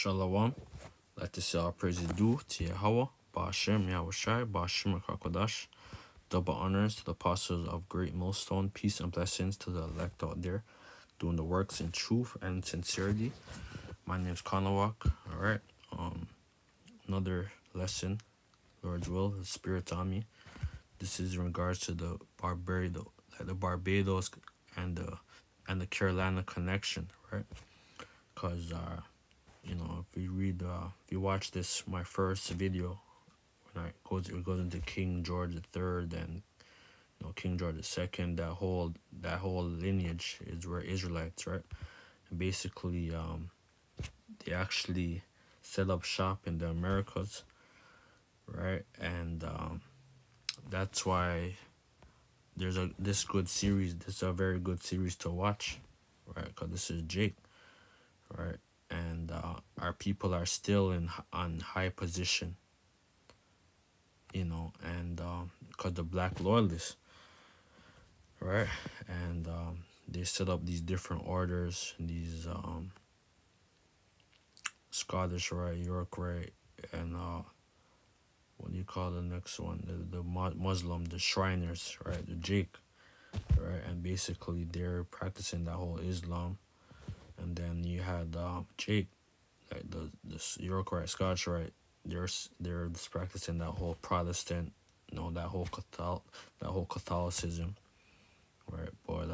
Shalom. Let us say our praises due to Yahweh, Ba'ashem, Yahushai, Ba'ashem, Kakodash. Double honors to the apostles of Great Millstone. Peace and blessings to the elect out there doing the works in truth and sincerity. My name is Kanawak. All right. Another lesson, Lord's will, the Spirit's on me. This is in regards to the Barbados and the Carolina connection, right? Because if you watch this, my first video, when it goes into King George III and King George II, that whole lineage is where Israelites, right? And basically, they actually set up shop in the Americas, right? And that's why there's this good series. This is a very good series to watch, right? Because this is Jake, right? And our people are still on high position, and because the black loyalists, right? And they set up these different orders, these Scottish Rite, York Rite, and what do you call the next one? The Muslim, the Shriners, right? The Jake, right? And basically they're practicing that whole Islam. And then you had Jake, like the York Rite, Scotch Rite. They're just practicing that whole Protestant, that whole Catholicism, right? But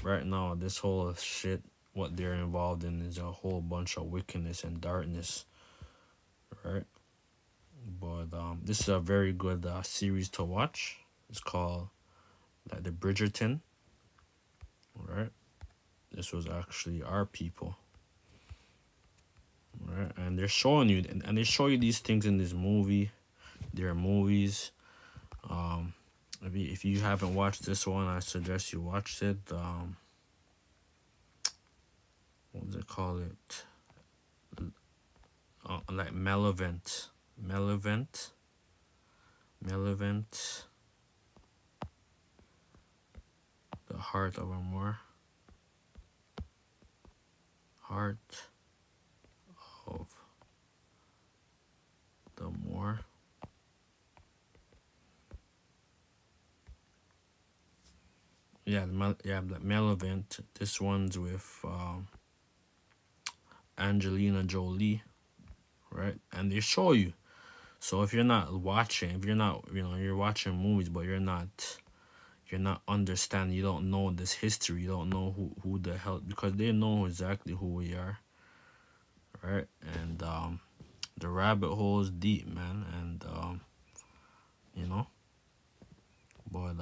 right now this whole shit, what they're involved in is a whole bunch of wickedness and darkness, right? But this is a very good series to watch. It's called the Bridgerton. Right, this was actually our people, right? And they're showing you, and they show you these things in this movie. There are movies. If you haven't watched this one, I suggest you watch it. What does it call it? Like Malevolent. The Heart of a Moor. Heart of the Moor. Yeah, Malevolent. This one's with Angelina Jolie, right? And they show you. So if you're not watching, you're watching movies, but you're not understanding, you don't know this history, you don't know who the hell, because they know exactly who we are, right? And the rabbit hole is deep, man. And but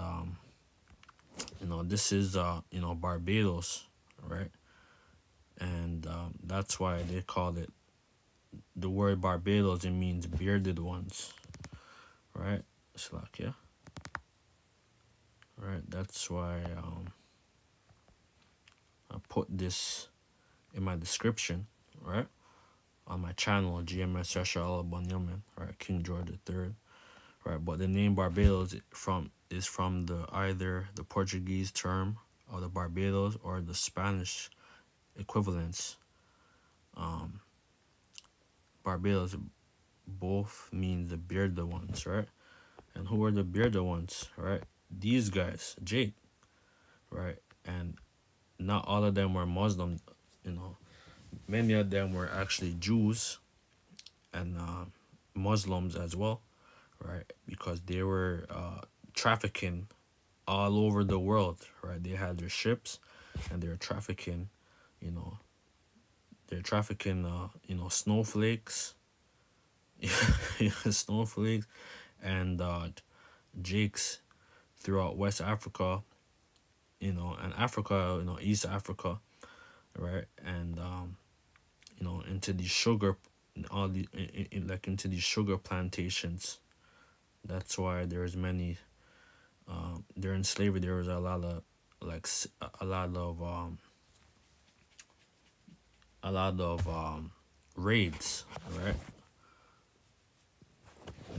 this is Barbados, right? And that's why they call it, the word Barbados, it means bearded ones, right? It's like, yeah. Right, that's why I put this in my description, right? On my channel, GMS Yasha Al-Banyamin, right? King George III, right? But the name Barbados is from either the Portuguese term of the Barbados or the Spanish equivalents. Barbados both mean the bearded ones, right? And who are the bearded ones, right? These guys, Jake, right? And not all of them were Muslim, many of them were actually Jews and Muslims as well, right? Because they were trafficking all over the world, right? They had their ships and they were trafficking, snowflakes, snowflakes, and Jakes throughout West Africa, and Africa, East Africa, right? And into these sugar, into these sugar plantations. That's why there's many. During slavery, there was a lot of raids, right?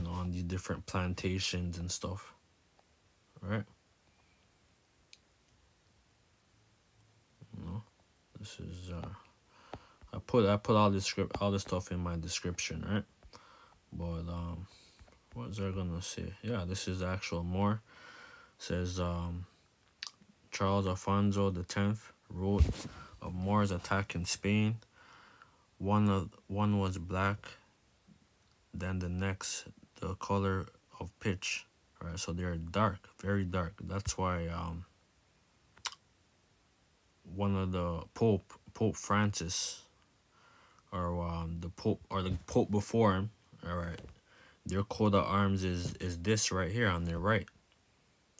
On these different plantations and stuff, right? This is I put all this stuff in my description, right? But what was I gonna say? Yeah, this is the actual Moor. It says Charles Alfonso X wrote of Moors attacking Spain. One was black, then the next the color of pitch. Right, so they're dark, very dark. That's why one of the Pope Francis, or the Pope before him, all right, their coat of arms is this right here on their right,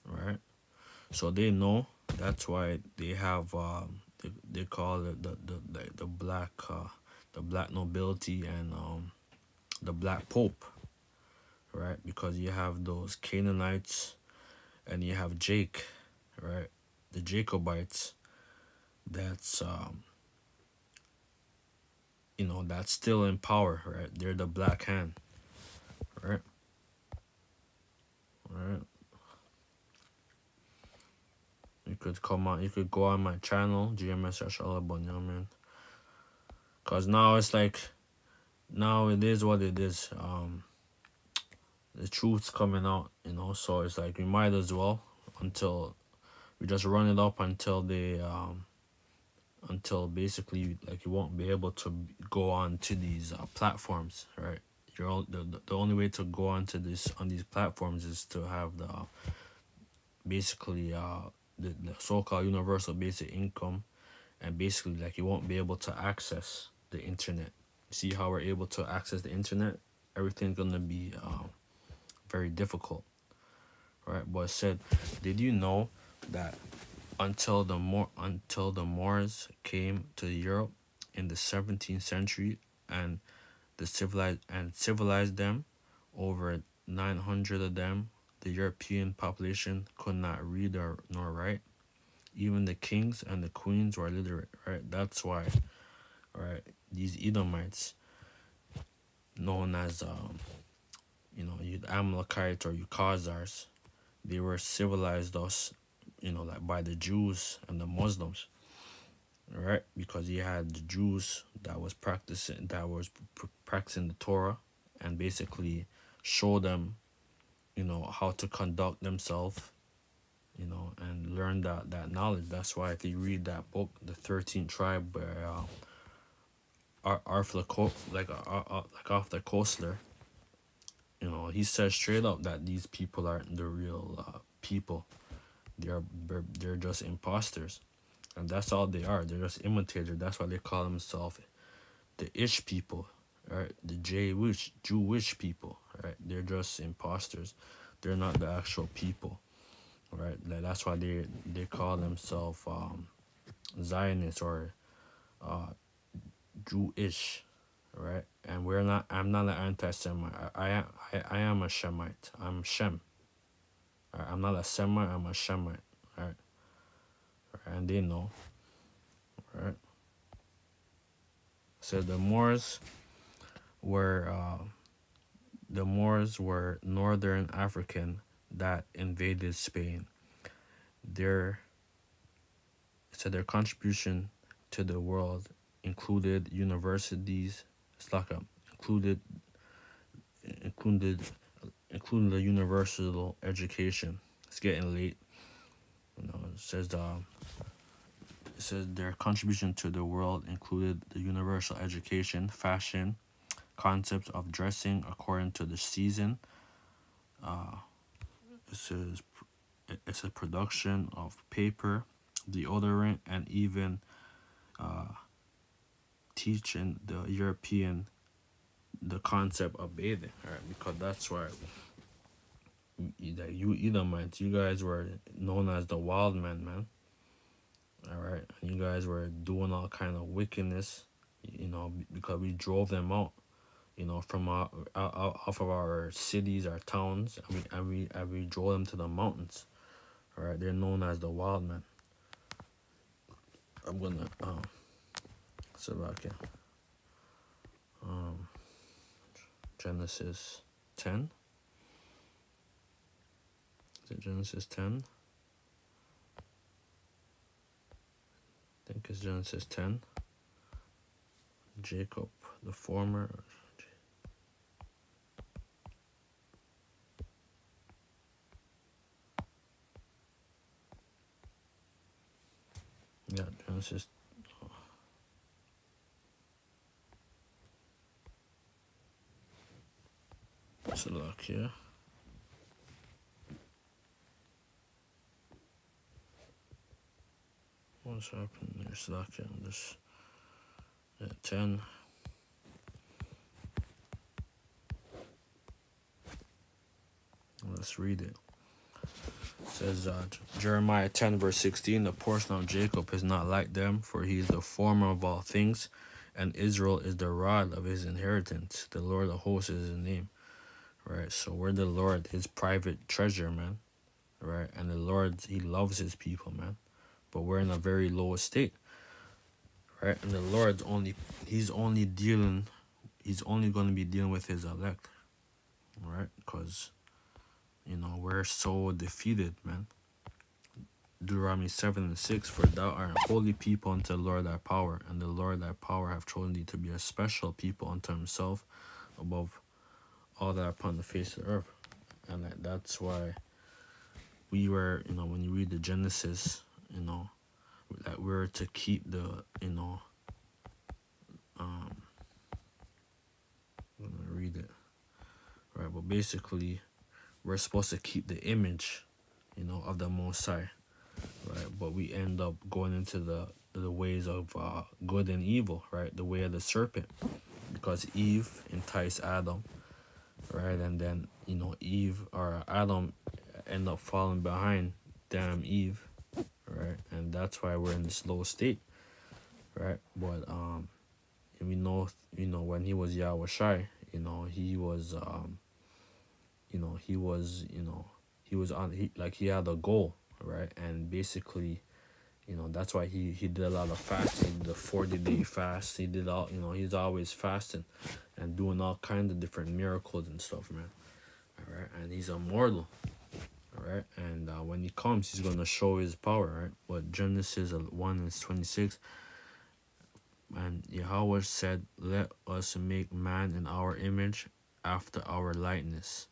right. So they know. That's why they have they call it the black nobility and the black pope, right? Because you have those Canaanites and you have Jake, right? The Jacobites. That's that's still in power, right? They're the black hand, right? Right. You could come on. You could go on my channel, GMS man. Cause now it's like, now it is what it is. The truth's coming out, So it's like we might as well, until we just run it up until they until basically, like, you won't be able to go on to these platforms, right? The only way to go on to these platforms is to have the basically the so-called universal basic income, and basically, like, you won't be able to access the internet. See how we're able to access the internet? Everything's gonna be very difficult, right? But it said, did you know that until the Moors came to Europe in the 17th century and civilized them, over 900 of them, the European population could not read or nor write. Even the kings and the queens were illiterate, right? That's why, right, these Edomites, known as you Amalekites or you Khazars, they were civilized us, like by the Jews and the Muslims, right? Because you had the Jews that was practicing the Torah, and basically show them, how to conduct themselves, and learn that knowledge. That's why if you read that book, the 13th Tribe, by Arthur Koestler, he says straight up that these people aren't the real people. They're just imposters, and that's all they are. They're just imitators. That's why they call themselves the Ish people, right? The Jewish people, right? They're just imposters. They're not the actual people, right? That's why they call themselves Zionists or Jewish, right? And we're not. I'm not an anti-Semite. I am a Shemite. I'm Shem. Right? I'm not a Semite. I'm a Shemite, right? And they know, right? So the Moors were northern African that invaded Spain. Their contribution to the world included universities, included including the universal education. It's getting late. It says their contribution to the world included the universal education, fashion, concepts of dressing according to the season. It says it's a production of paper, deodorant, and even teaching the European the concept of bathing. All right, because that's why you Edomites, you guys were known as the wild men, man. All right, and you guys were doing all kind of wickedness, because we drove them out, from off of our cities, our towns, and we drove them to the mountains. All right, they're known as the wild men. I'm gonna so back here. Genesis 10. Is it Genesis 10? I think it's Genesis 10. Jacob, the former. Yeah, Genesis. So look here. What's happening there? So look here. This 10. Let's read it. It says Jeremiah 10 verse 16, the portion of Jacob is not like them, for he is the former of all things, and Israel is the rod of his inheritance. The Lord of hosts is his name. Right? So we're the Lord, his private treasure, man. Right? And the Lord, he loves his people, man. But we're in a very low state. Right? And the Lord's he's only going to be dealing with his elect. Right? Because, we're so defeated, man. Deuteronomy 7 and 6, for thou art a holy people unto the Lord thy power, and the Lord thy power hath chosen thee to be a special people unto himself above all that are upon the face of the earth. And that's why we were, when you read the Genesis, that we're to keep the, I'm gonna read it. Right, but basically, we're supposed to keep the image, of the Most High. Right, but we end up going into the ways of good and evil, right? The way of the serpent, because Eve enticed Adam, right? And then Eve or Adam end up falling behind damn Eve, right? And that's why we're in this low state, right? But and we know when he was Yahweh Shai, he was he had a goal, right? And basically, that's why he did a lot of fasting, the 40-day fast. He did all, he's always fasting and doing all kinds of different miracles and stuff, man. All right, and he's immortal. All right, and when he comes, he's gonna show his power, right? But Genesis 1 and 26, and Yahweh said, "Let us make man in our image, after our likeness,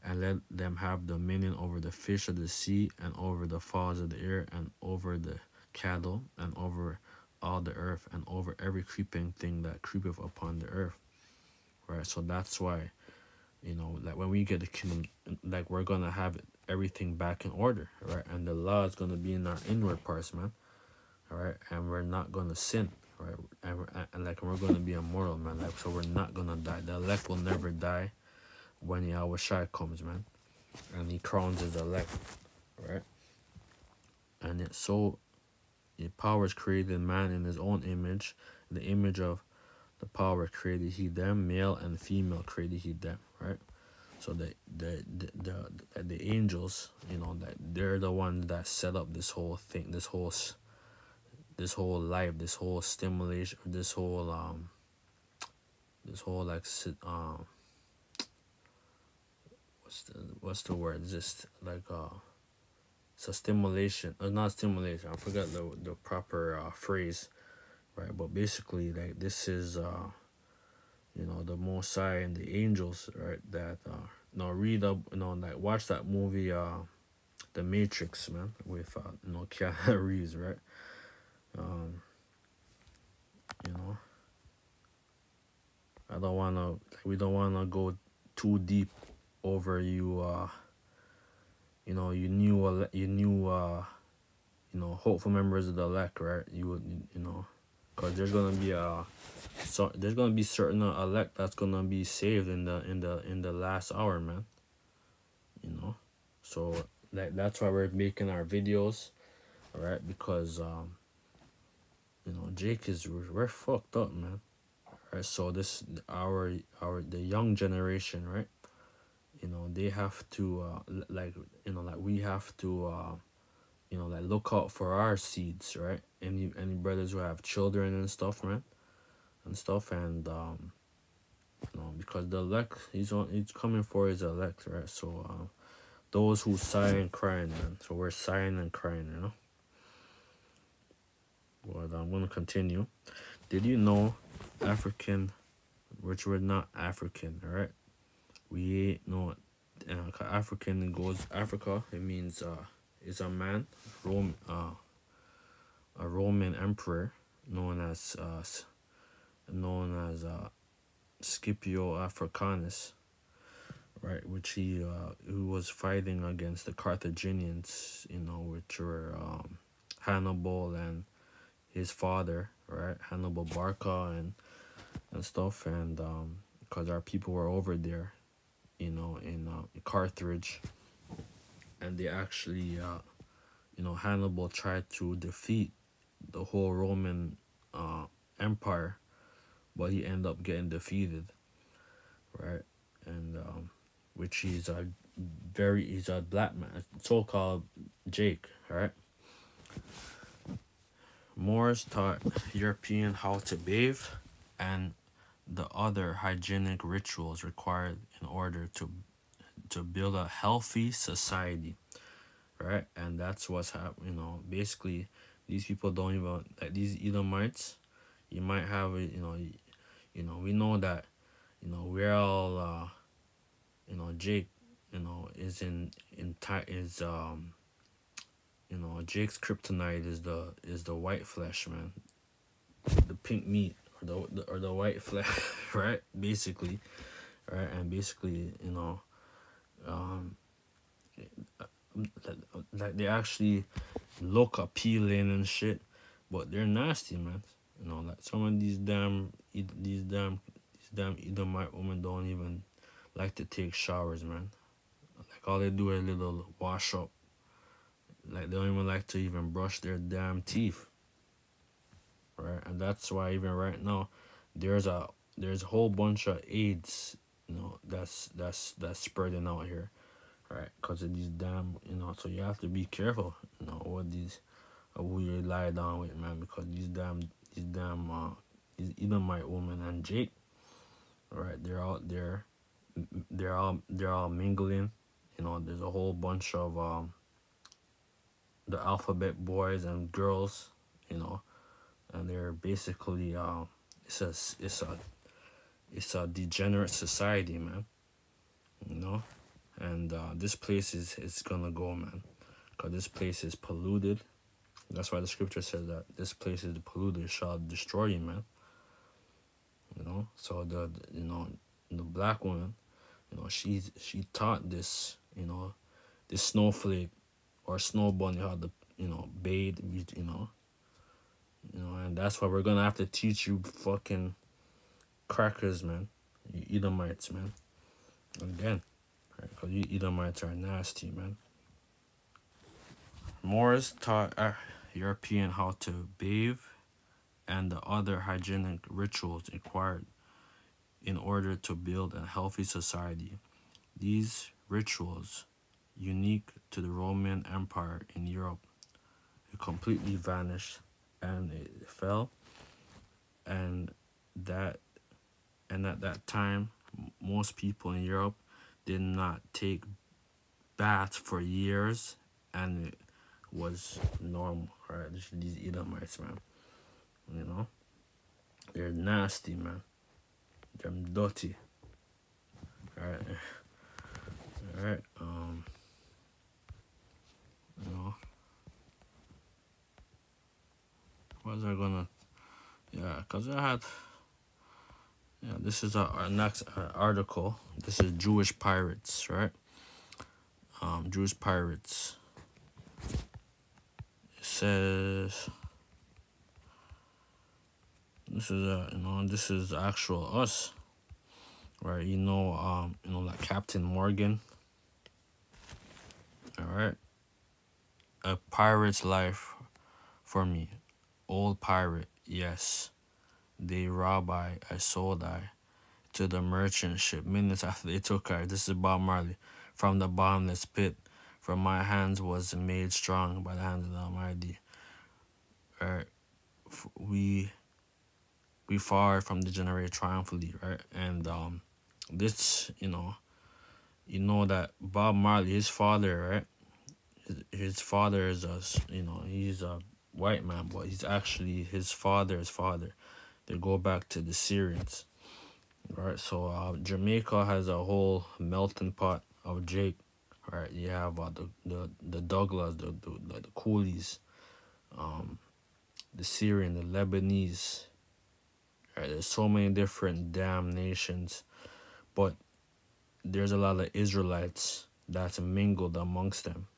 and let them have dominion over the fish of the sea, and over the fowls of the air, and over the cattle, and over all the earth, and over every creeping thing that creepeth upon the earth." Right, so that's why, like when we get the kingdom, like we're gonna have everything back in order, right? And the law is gonna be in our inward parts, man. All right, and we're not gonna sin, right? And we're gonna be immortal, man. Like, so we're not gonna die. The elect will never die when Yahweh Shai comes, man, and he crowns his elect, right? And the powers created man in his own image, the image of the power created he them, male and female created he them, right? So the angels, that they're the ones that set up this whole thing, this whole life, this whole stimulation, this whole like what's the word? Just like so stimulation, not stimulation. I forgot the proper phrase, right? But basically, like this is the Most High and the angels, right? That read up, like watch that movie, The Matrix, man, with Keanu Reeves, right? I don't wanna, we don't wanna go too deep over you hopeful members of the elect, right? Because there's gonna be there's gonna be certain elect that's gonna be saved in the last hour, man. So that's why we're making our videos, all right? Because Jake we're fucked up, man. All right, so this the young generation, right? They have to we have to look out for our seeds, right? Any brothers who have children and stuff, man, and because the elect, he's coming for his elect, right? So those who sigh and crying, man. So we're sighing and crying, But I'm gonna continue. Did you know African, which we're not African, all right? We ain't no African. It goes Africa. It means is a man, Rome, a Roman emperor known as Scipio Africanus, right? Which he who was fighting against the Carthaginians, which were Hannibal and his father, right? Hannibal Barca and stuff, and because our people were over there, in Carthage, and they actually, Hannibal tried to defeat the whole Roman Empire, but he ended up getting defeated, right? And which he's a black man, so-called Jake, right? Moors taught European how to bathe and the other hygienic rituals required in order to build a healthy society, right? And that's what's happening. Basically, these people don't even like these Edomites. You might have it. We know that. We're all. Jake. Is is Jake's kryptonite is the white flesh, man. The pink meat or the white flesh, right? Basically, right? And basically, um, like they actually look appealing and shit, but they're nasty, man. Like some of these damn Edomite women don't even like to take showers, man. Like all they do is a little wash up. Like they don't even like to even brush their damn teeth, right? And that's why even right now, there's a whole bunch of AIDS, that's spreading out here, right? Because of these damn, so you have to be careful, what who you lie down with, man, because these Edomite women and Jake, right? They're out there, they're all mingling, there's a whole bunch of the alphabet boys and girls, and they're basically it's a it's a it's a degenerate society, man. And this place is gonna go, man, because this place is polluted. That's why the scripture says that this place is polluted, shall destroy you, man. So the black woman, she taught this, this snowflake or snow bunny how to bathe, and that's why we're gonna have to teach you fucking crackers, man. You Edomites, man. Again, because you Edomites are nasty, man. Moors taught European how to bathe and the other hygienic rituals required in order to build a healthy society. These rituals, unique to the Roman Empire in Europe, it completely vanished and it fell. And that at that time, most people in Europe did not take baths for years, and it was normal. Right, these Edomites, man. They're nasty, man. They're dirty. All right, all right. What was I gonna? Yeah, cause I had. Yeah, this is our next article. This is Jewish pirates, right? Jewish pirates. It says this is this is actual us, right? Like Captain Morgan. All right, a pirate's life for me, old pirate. Yes, they rob I sold I to the merchant ship minutes after they took her. This is Bob Marley. From the bottomless pit, from my hands was made strong by the hands of the Almighty. Right, we far from degenerate triumphantly, right? And this, that Bob Marley, his father, right? His father is he's a white man, but he's actually his father's father. they go back to the Syrians. Right, so Jamaica has a whole melting pot of Jake. Right, you have the Douglas, the Coolies, the Syrian, the Lebanese. Right, there's so many different damn nations, but there's a lot of Israelites that's mingled amongst them.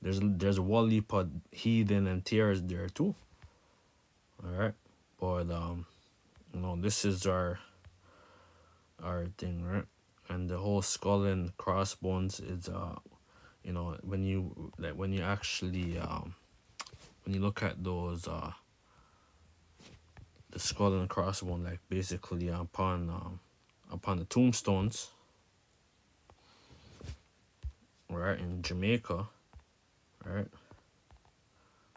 There's Walipa heathen and tears there too. All right, but this is our thing, right? And the whole skull and crossbones is when you actually when you look at those the skull and crossbone, like basically upon the tombstones, right, in Jamaica, right,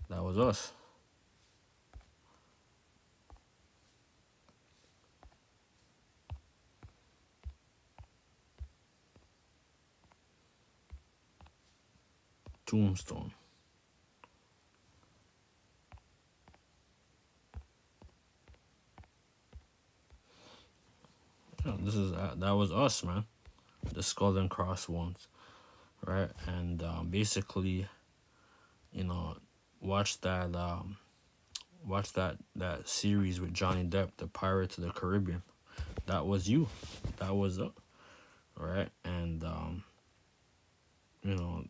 that was us. Tombstone. Yeah, that was us, man. The skull and crossbones, right? And basically, you know, watch that series with Johnny Depp, The Pirates of the Caribbean. That was you. That was it, right? And you know,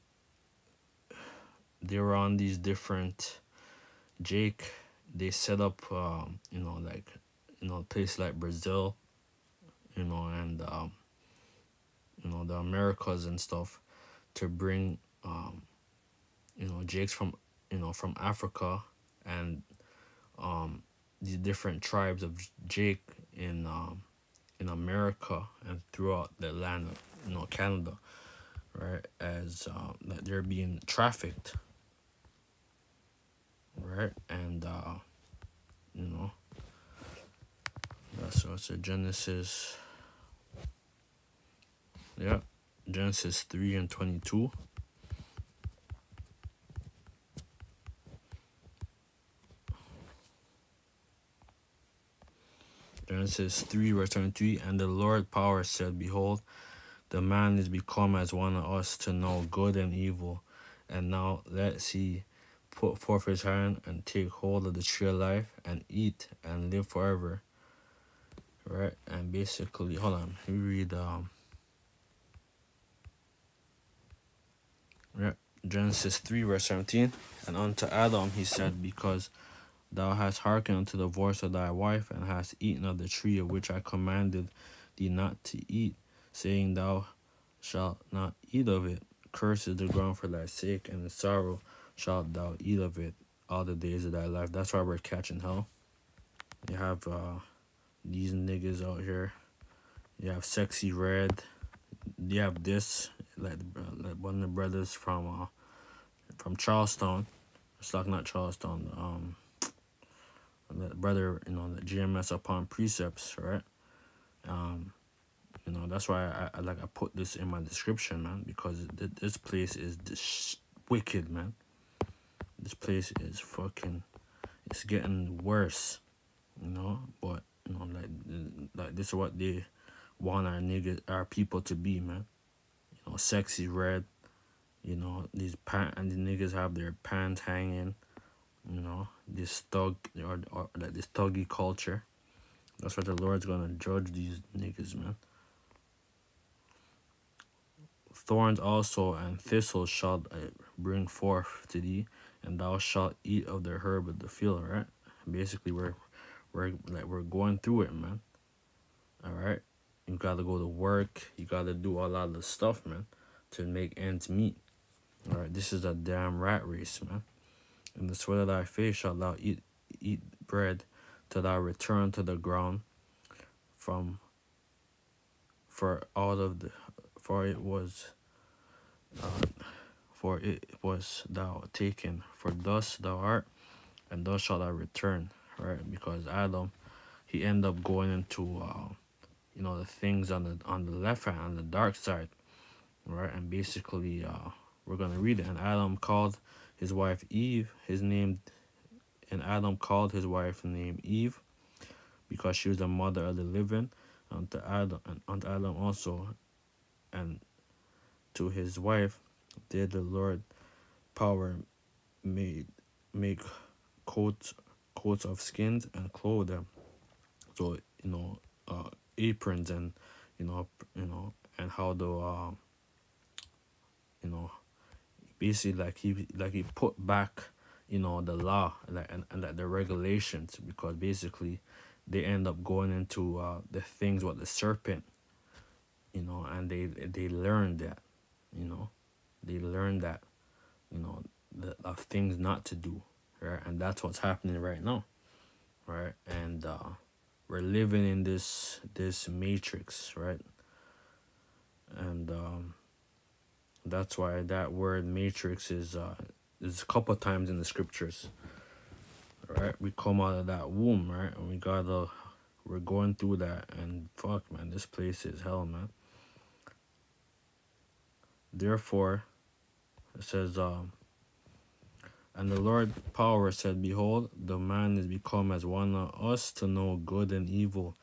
they were on these different Jake. They set up like place like Brazil, and the Americas and stuff, to bring Jakes from Africa, and these different tribes of Jake in America and throughout the land of Canada, right? As that they're being trafficked, right? And that's what's a Genesis. Yeah, Genesis 3:22. Genesis 3 verse 23. And the Lord power said, Behold, the man is become as one of us to know good and evil. And now let he put forth his hand and take hold of the tree of life and eat and live forever. Right? And basically, hold on, we read Genesis 3 verse 17. And unto Adam he said, Because thou hast hearkened unto the voice of thy wife, and hast eaten of the tree of which I commanded thee not to eat, saying, Thou shalt not eat of it. Cursed is the ground for thy sake, and in sorrow shalt thou eat of it all the days of thy life. That's why we're catching hell. You have these niggas out here. You have Sexy Red. You have this, like one of the brothers from Charlestown. It's like not Charlestown. The brother, the GMS upon precepts, right? That's why I put this in my description, man, because this place is wicked, man. This place is fucking, it's getting worse, but like this is what they want our people to be, man. Sexy Red, these and the niggas have their pants hanging, this thug or like this thuggy culture. That's what the Lord's gonna judge these niggas, man. Thorns also and thistles shalt bring forth to thee, and thou shalt eat of the herb of the field. Right? Basically, we're going through it, man. All right, you gotta go to work. You gotta do a lot of stuff, man, to make ends meet. All right, this is a damn rat race, man. In the sweat of thy face shalt thou eat bread till thou return to the ground. For it was thou taken, for thus thou art, and thus shalt thou return. Right? Because Adam, he ended up going into the things on the left hand, on the dark side, right? And basically, we're gonna read it. And Adam called his wife Eve. And Adam called his wife named Eve, because she was the mother of the living, unto Adam, and unto Adam also, and to his wife did the Lord power made make coats of skins and clothe them. So aprons, and and how the you know basically like he put back the law, like, and like the regulations, because basically they end up going into the things with the serpent, and they learned that, you know they learned that, the of things not to do, right? And that's what's happening right now, right? And we're living in this matrix, right? And that's why that word matrix is a couple of times in the scriptures, right? We come out of that womb, right? And we're going through that, and fuck, man, this place is hell, man. Therefore, it says, and the Lord power said, behold, the man is become as one of us to know good and evil.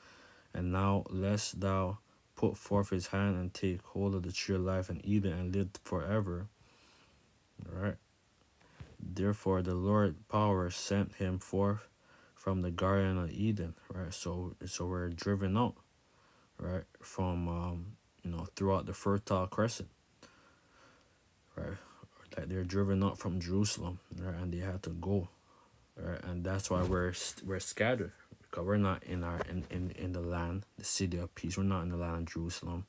And now, lest thou put forth his hand and take hold of the tree of life and eat it and live forever. Right? Therefore, the Lord power sent him forth from the Garden of Eden. Right? So we're driven out, right, from throughout the Fertile Crescent. Right? That they're driven out from Jerusalem, right, and they had to go. Right? And that's why we're scattered, because we're not in the land, the city of peace. We're not in the land of Jerusalem,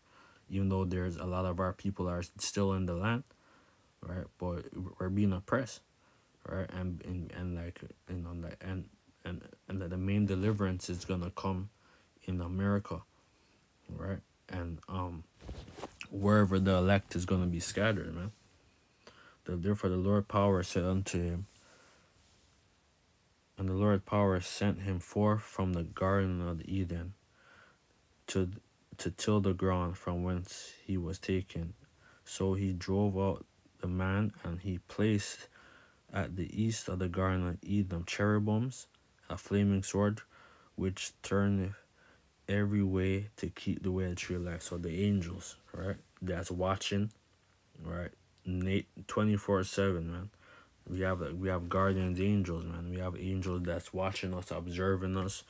even though there's a lot of our people are still in the land, right? But we're being oppressed, right? And like like and that the main deliverance is gonna come in America, right? And wherever the elect is gonna be scattered, man. Therefore the Lord power said unto him, and the Lord power sent him forth from the Garden of Eden to till the ground from whence he was taken. So he drove out the man, and he placed at the east of the Garden of Eden cherubims, a flaming sword, which turneth every way to keep the way of the tree of life. So the angels, right, that's watching, right, 24/7, man. We have guardians angels, man. We have angels that's watching us, observing us,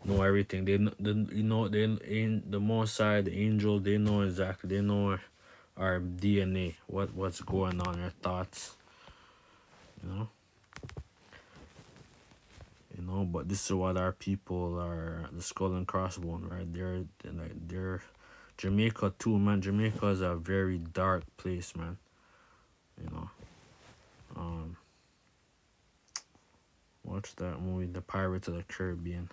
know everything. The Most High, the angels, they know exactly. They know our DNA, what's going on, our thoughts, you know. But this is what our people are, the skull and crossbone, right? They're Jamaica too, man. Jamaica is a very dark place, man. Watch that movie, The Pirates of the Caribbean.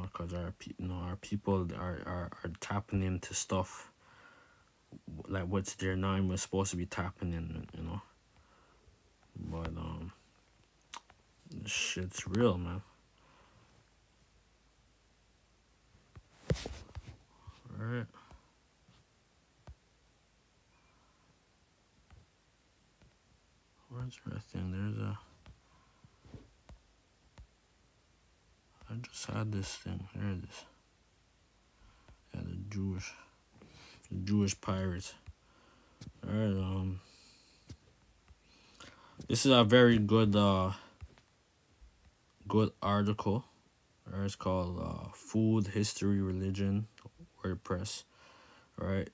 Because our people are tapping into stuff like what's there now and we're supposed to be tapping in, But this shit's real, man. Alright. Where's everything? I just had this thing. There it is. Yeah, the Jewish pirates. Alright, this is a very good article. Alright, it's called Food, History, Religion, WordPress. Alright.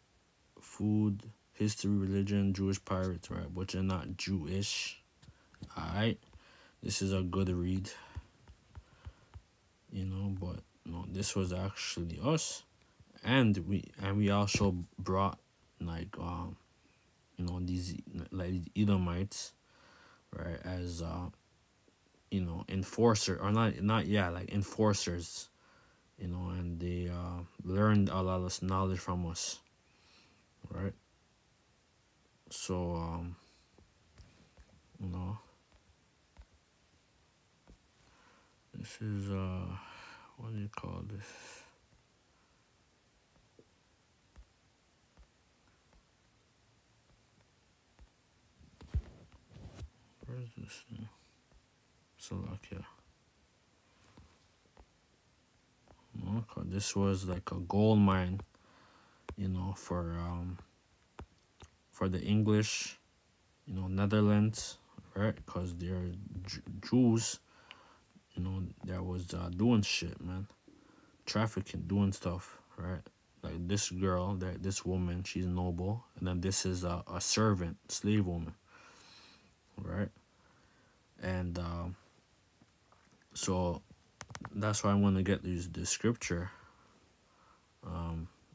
Food, History, Religion, Jewish Pirates, right? But you're not Jewish. Alright. This is a good read. But no, this was actually us. And we also brought these Edomites, right, as enforcer, or not like enforcers, and they learned a lot of knowledge from us, right? So this is what do you call this? Where is this thing? Slovakia. know, 'cause this was like a gold mine, you know, for the English, you know, Netherlands, right? Because they're Jews, you know, that was doing shit, man, trafficking, doing stuff, right? Like this girl, that this woman, she's noble, and then this is a servant, slave woman, right? And so that's why I want to get this scripture.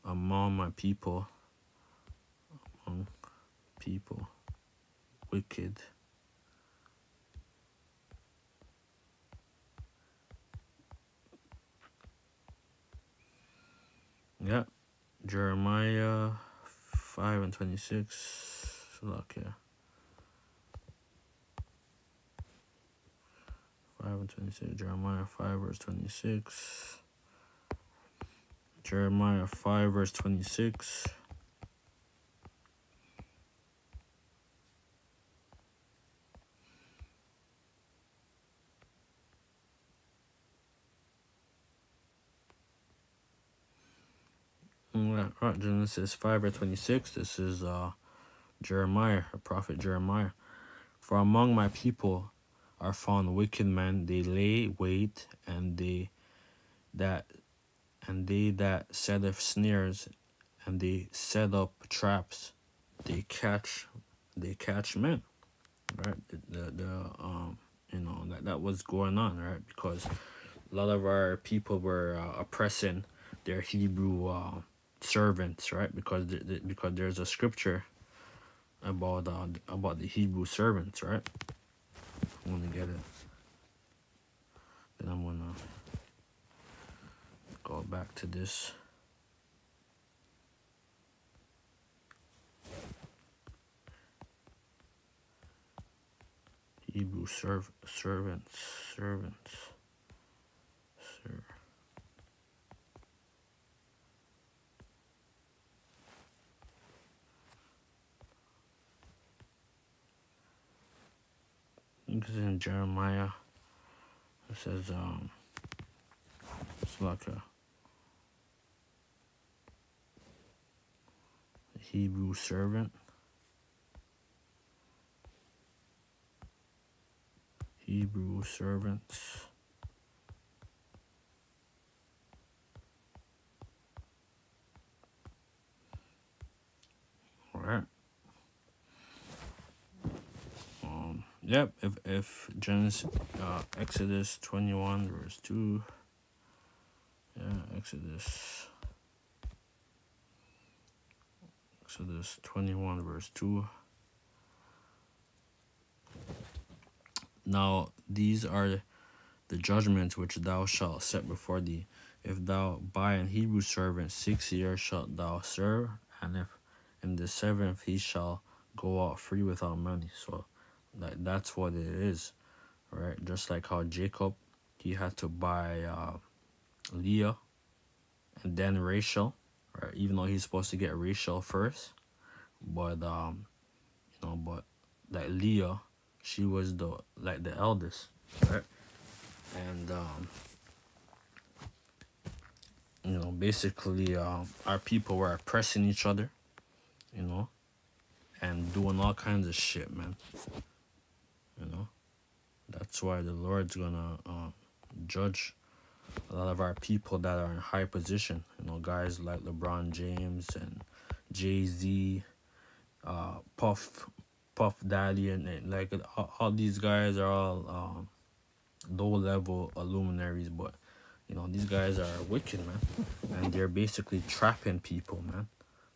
Among my people, among people, wicked. Yeah, Jeremiah 5:26. Look here. 5:26. Jeremiah 5:26. Jeremiah 5:26. Right, Genesis 5:26. This is Jeremiah, a prophet Jeremiah. For among my people are found wicked men; they lay wait, and that they that setteth snares, and they set up traps. They catch men, right? You know, that was going on, right? Because a lot of our people were oppressing their Hebrew servants, right? Because there's a scripture about the Hebrew servants, right? I'm gonna get it. Then I'm gonna go back to this. Hebrew servants. Ser- I think it's in Jeremiah. It says it's like a Hebrew servant. Hebrew servants. All right. Yep. If Genesis, Exodus 21:2. Yeah, Exodus 21:2. Now these are the judgments which thou shalt set before thee. If thou buy an Hebrew servant, 6 years shalt thou serve, and if in the seventh he shall go out free without money. So that's what it is, right? Just like how Jacob, he had to buy Leah and then Rachel, right? Even though he's supposed to get Rachel first, but but like Leah, she was the eldest, right? And basically, our people were oppressing each other, you know, and doing all kinds of shit, man. You know, that's why the Lord's gonna judge a lot of our people that are in high position. You know, guys like LeBron James and Jay-Z, Puff Daddy, and like all these guys are all low level luminaries, but these guys are wicked, man, and they're basically trapping people, man.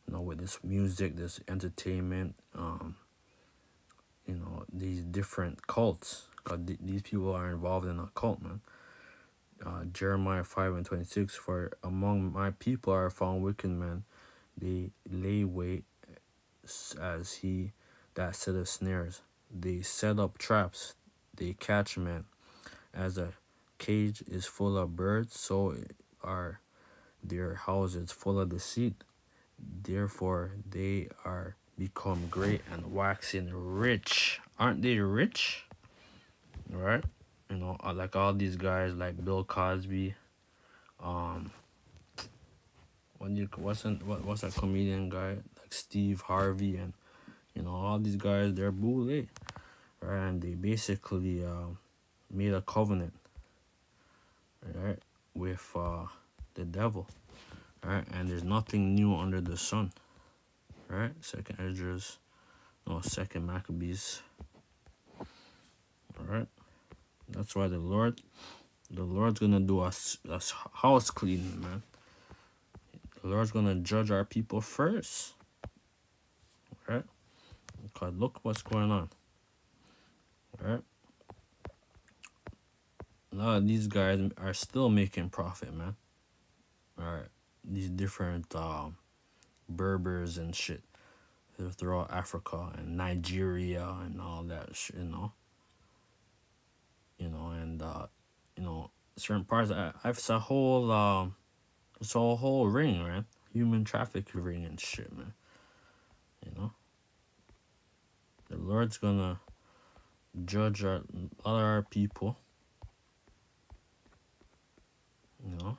With this music, this entertainment, these different cults. These people are involved in a cult, man. Jeremiah 5:26. For among my people are found wicked men; they lay wait as he that setteth snares. They set up traps. They catch men. As a cage is full of birds, so are their houses full of deceit. Therefore they are become great and waxing rich. Aren't they rich? Right? Like all these guys like Bill Cosby, what's that comedian guy like Steve Harvey, and all these guys, they're boule, right? And they basically made a covenant, right, with the devil, right? And there's nothing new under the sun, right? Second Maccabees, all right. That's why the Lord's gonna do us house cleaning, man. The Lord's gonna judge our people first, right? Because look what's going on, right? A lot of these guys are still making profit, man. All right, these different Berbers and shit throughout Africa and Nigeria and all that shit, and certain parts. I've saw it's a whole ring, man. Human trafficking ring and shit, man. The Lord's gonna judge a lot of our people, you know.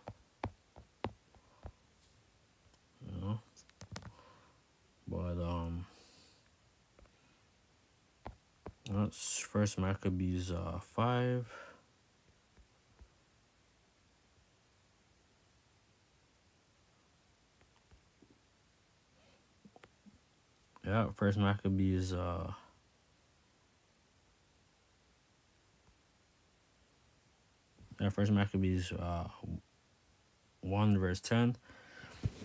But that's First Maccabees 5. Yeah, First Maccabees 1 verse 10.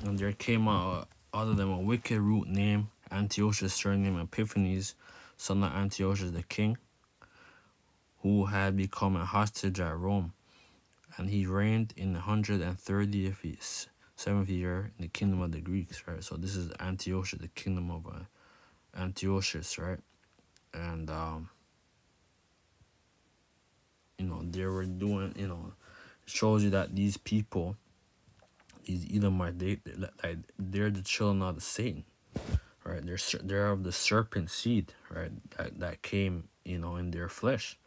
And there came out of them a wicked root named Antiochus, surname Epiphanes, son of Antiochus the king, who had become a hostage at Rome. And he reigned in the 137th year in the kingdom of the Greeks, right? So this is Antiochus, the kingdom of Antiochus, right? And they were doing, it shows you that these people, these Edomites, they're the children of the Satan, right? They're of the serpent seed, right? That came, in their flesh,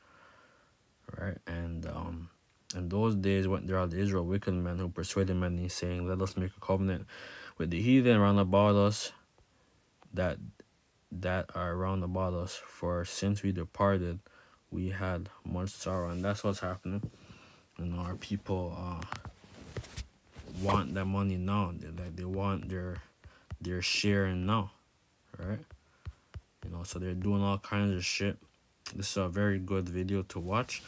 right? And in those days went there are the Israel wicked men who persuaded many, saying, "Let us make a covenant with the heathen round about us, that are round about us. For since we departed, we had much sorrow." And that's what's happening. Our people want that money now. They want their share now, right? So they're doing all kinds of shit. This is a very good video to watch.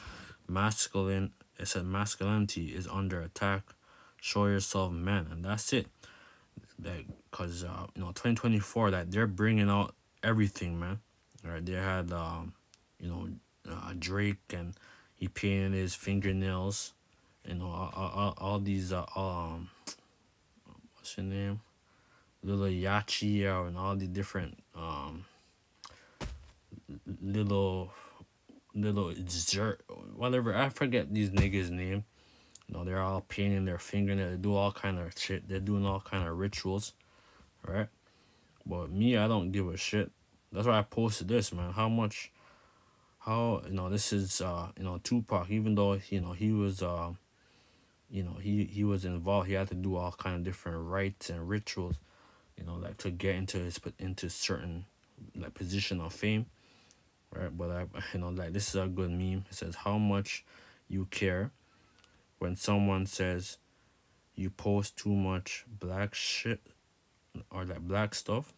It said masculinity is under attack. Show yourself man, and that's it. Because 2024, that they're bringing out everything, man. All right, they had Drake, and he painted his fingernails. All these what's her name, Lil Yachi, and all the different little whatever, I forget these niggas' name. They're all painting their fingernails. They do all kind of shit. They're doing all kind of rituals, right? But me, I don't give a shit. That's why I posted this, man. This is Tupac. Even though he was he was involved. He had to do all kind of different rites and rituals, like to get into certain position of fame, right? But this is a good meme. It says, "How much you care when someone says you post too much black shit or black stuff."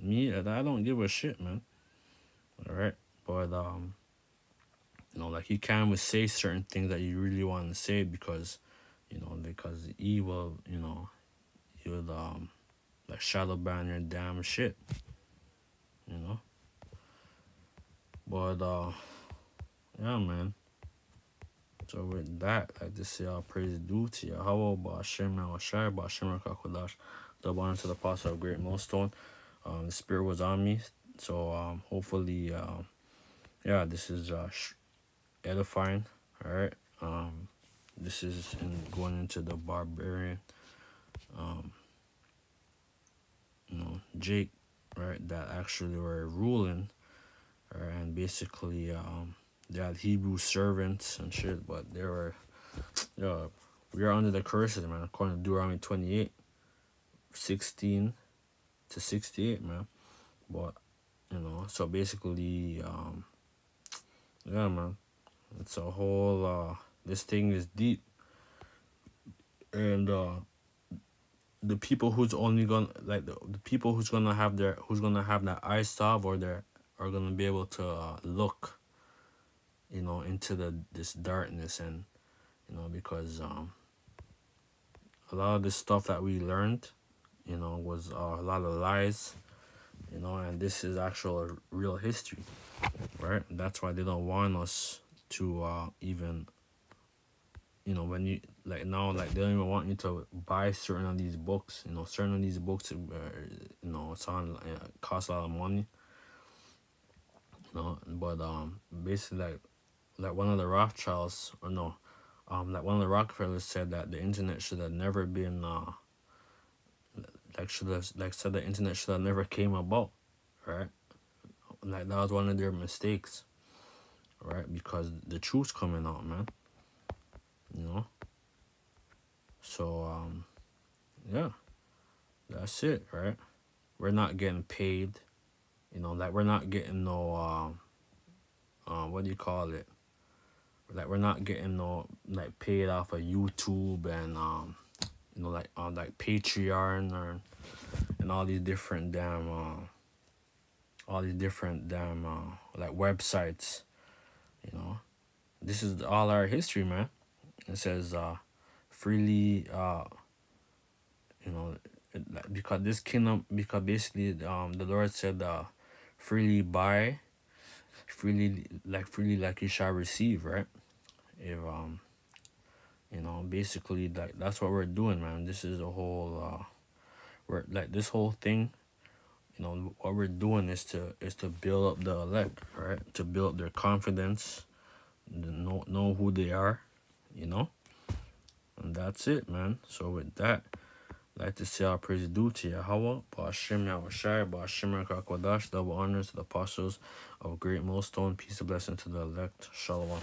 Me, I don't give a shit, man. All right, but you can't even say certain things that you really want to say because evil, he would shadow ban your damn shit, But yeah, man. So with that, like to say all praise due to Yahweh, Ba'ashem Shai, Ba'ashem Kakodash, double honor to the apostle of Great Millstone. The spirit was on me, so hopefully, this is edifying. All right, this is going into the barbarian, Jake, right? That actually were ruling, right? And basically, they had Hebrew servants and shit, but they were, we are under the curses, man. According to Deuteronomy 28, 16 to 68, man. But you know, so basically, yeah, man, it's a whole this thing is deep. And the people who's only gonna like the people who's gonna have that eye salve, or their are gonna be able to look, you know, into this darkness. And you know, because a lot of this stuff that we learned, you know, was a lot of lies, you know, and this is actual real history, right? That's why they don't want us to even, you know, when you like now, like they don't even want you to buy certain of these books. You know, certain of these books, you know, it's on cost a lot of money. You know, but basically like one of the Rothschilds, or no, like one of the Rockefellers said that the internet should have never been like should have like said the internet should have never came about, right? Like that was one of their mistakes, right? Because the truth's coming out, man. You know. So yeah, that's it, right? We're not getting paid, you know, like we're not getting no what do you call it? Like we're not getting no like paid off of YouTube and you know, like on like Patreon or and all these different damn like websites, you know. This is all our history, man. It says freely you know, because this kingdom, because basically the Lord said freely buy, freely like you shall receive, right? If you know, basically like that's what we're doing, man. This is a whole we're like this whole thing, you know, what we're doing is to build up the elect, right? To build their confidence, know who they are, you know. And that's it, man. So with that, I'd like to say our praise due to Yahweh, Ba'ashem Yahushai, Ba'ashem Rakakwadash, double honors to the apostles of Great Millstone, peace and blessing to the elect. Shalom.